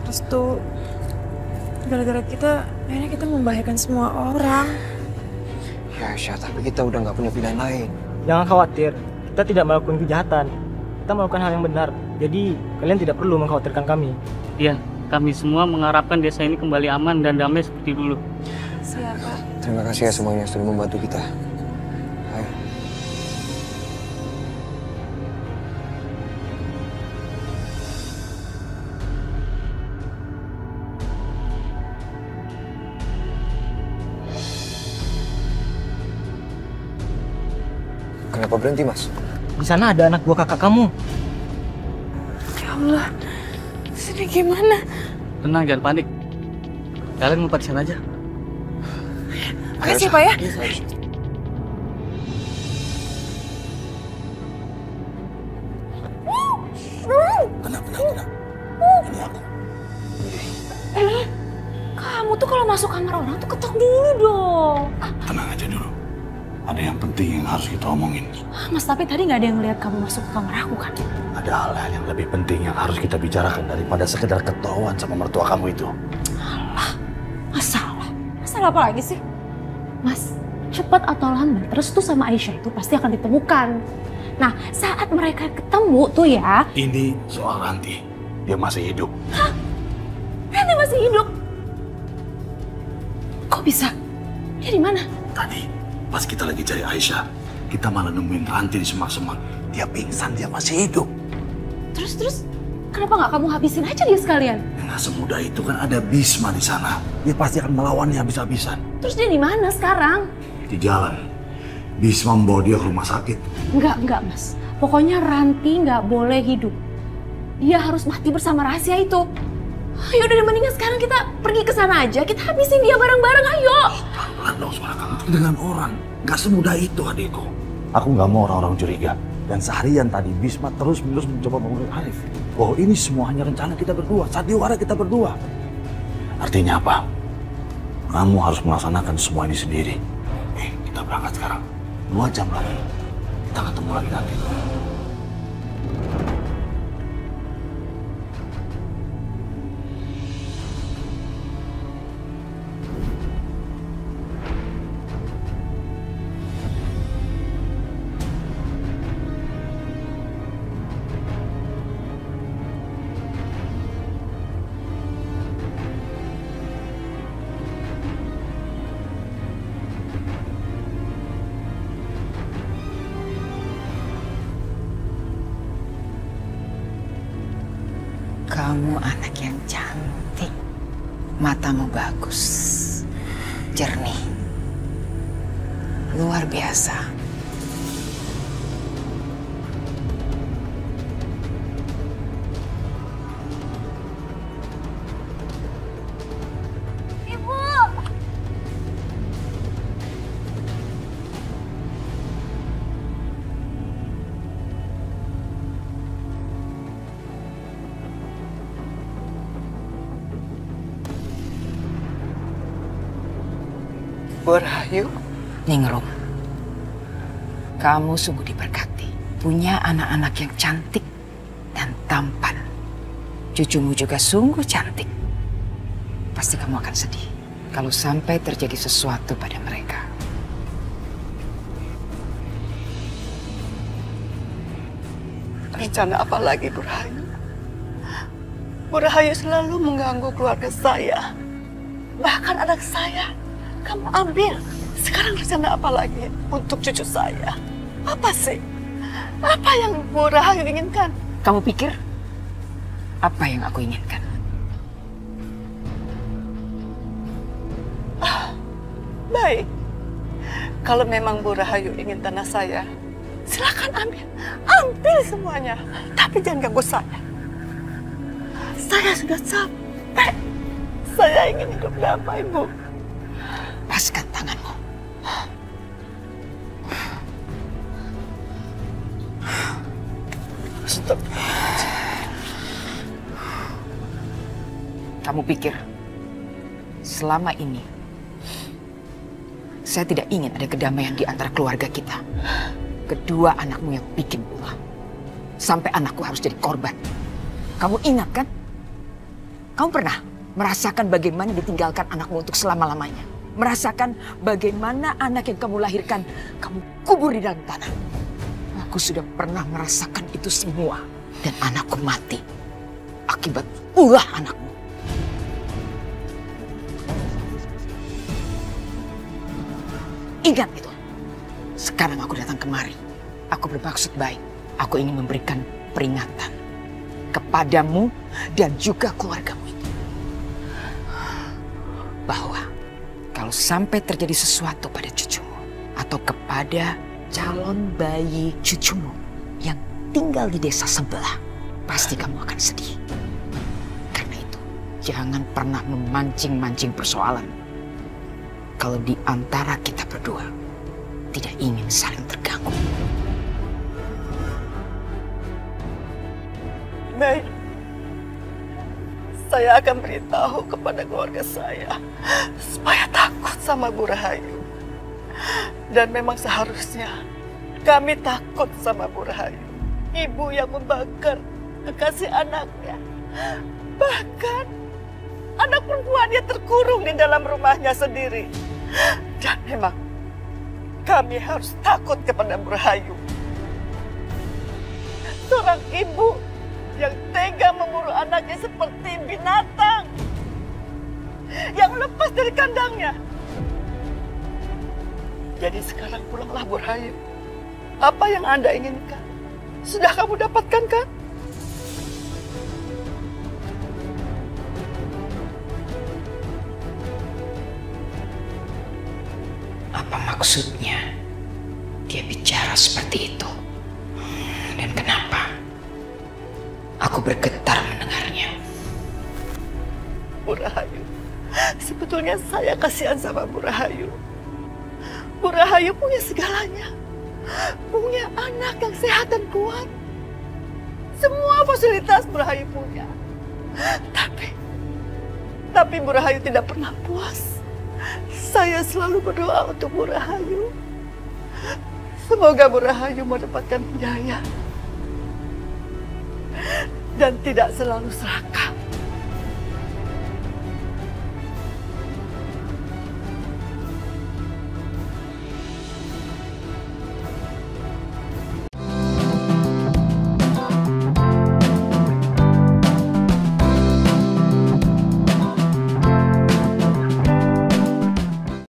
Restu, gara-gara kita, akhirnya kita membahayakan semua orang. Ya Aisyah, tapi kita udah nggak punya pilihan lain. Jangan khawatir, kita tidak melakukan kejahatan. Kita melakukan hal yang benar. Jadi kalian tidak perlu mengkhawatirkan kami. Iya, kami semua mengharapkan desa ini kembali aman dan damai seperti dulu. Siapa? Terima kasih ya semuanya sudah membantu kita. Ayo. Kenapa berhenti, Mas? Di sana ada anak buah kakak kamu. Ya Allah, sini gimana? Tenang, jangan panik. Kalian ngumpet di sana aja. Makasih Pak ya. Tenang. Ini aku. Kamu tuh kalau masuk kamar orang tuh ketok dulu dong. Tenang aja dulu. Ada yang penting yang harus kita omongin. Mas, tapi tadi nggak ada yang lihat kamu masuk ke kamar aku kan? Ada hal yang lebih penting yang harus kita bicarakan daripada sekedar ketahuan sama mertua kamu itu. Masalah apa lagi sih? Mas, cepat atau lambat Restu sama Aisyah itu pasti akan ditemukan. Nah, saat mereka ketemu tuh ya. Ini soal Ranti. Dia masih hidup. Hah? Ranti masih hidup? Kok bisa? Dia di mana? Tadi, pas kita lagi cari Aisyah, kita malah nemuin Ranti di semak-semak. Dia pingsan, dia masih hidup. Terus, kenapa nggak kamu habisin aja dia sekalian? Nggak semudah itu, kan ada Bisma di sana. Dia pasti akan melawannya habis-habisan. Terus dia di mana sekarang? Di jalan, Bisma membawa dia ke rumah sakit. Enggak, Mas. Pokoknya Ranti nggak boleh hidup. Dia harus mati bersama rahasia itu. Ayo udah mendingan sekarang kita pergi ke sana aja. Kita habisin dia bareng-bareng, ayo. Pelan-pelan dong suara kamu. Dengan orang, nggak semudah itu adikku. Aku nggak mau orang-orang curiga. Dan seharian tadi Bisma terus-menerus mencoba mengurik Arif. Bahwa ini semua hanya rencana kita berdua, sandiwara kita berdua. Artinya apa? Kamu harus melaksanakan semua ini sendiri. Kita berangkat sekarang. 2 jam lagi. Kita ketemu lagi nanti. Kamu anak yang cantik, matamu bagus, jernih, luar biasa. Bu Rahayu. Ningrum, kamu sungguh diberkati. Punya anak-anak yang cantik dan tampan. Cucumu juga sungguh cantik. Pasti kamu akan sedih kalau sampai terjadi sesuatu pada mereka. Rencana apa lagi Bu Rahayu? Bu Rahayu selalu mengganggu keluarga saya. Bahkan anak saya. Kamu ambil. Sekarang rencana apa lagi untuk cucu saya? Apa sih? Apa yang Bu Rahayu inginkan? Kamu pikir apa yang aku inginkan? Baik. Kalau memang Bu Rahayu ingin tanah saya, silakan ambil. Ambil semuanya. Tapi jangan ganggu saya. Saya sudah capek. Saya ingin hidup damai, Bu. Lepaskan tanganmu. Stop. Kamu pikir selama ini saya tidak ingin ada kedamaian di antara keluarga kita? Kedua anakmu yang bikin ulah. Sampai anakku harus jadi korban. Kamu ingat kan? Kamu pernah merasakan bagaimana ditinggalkan anakmu untuk selama-lamanya? Merasakan bagaimana anak yang kamu lahirkan, kamu kubur di dalam tanah. Aku sudah pernah merasakan itu semua. Dan anakku mati akibat ulah anakmu. Ingat itu. Sekarang aku datang kemari. Aku bermaksud baik. Aku ingin memberikan peringatan kepadamu dan juga keluargamu itu. Bahwa kalau sampai terjadi sesuatu pada cucumu atau kepada calon bayi cucumu yang tinggal di desa sebelah, pasti kamu akan sedih. Karena itu, jangan pernah memancing-mancing persoalan. Kalau di antara kita berdua tidak ingin saling terganggu. Baik, saya akan beritahu kepada keluarga saya supaya takut sama Bu Rahayu. Dan memang seharusnya kami takut sama Bu Rahayu, ibu yang membakar kekasih anaknya. Bahkan anak perempuannya terkurung di dalam rumahnya sendiri. Dan memang kami harus takut kepada Bu Rahayu, seorang ibu yang tega memburu anaknya seperti binatang yang lepas dari kandangnya. Jadi sekarang pulanglah Bu Rahayu. Apa yang Anda inginkan sudah kamu dapatkan kan? Apa maksudnya dia bicara seperti itu? Dan kenapa aku bergetar mendengarnya? Bu Rahayu, sebetulnya saya kasihan sama Bu Rahayu. Bu Rahayu punya segalanya. Punya anak yang sehat dan kuat. Semua fasilitas Bu Rahayu punya. Tapi Bu Rahayu tidak pernah puas. Saya selalu berdoa untuk Bu Rahayu. Semoga Bu Rahayu mendapatkan biaya dan tidak selalu serakah.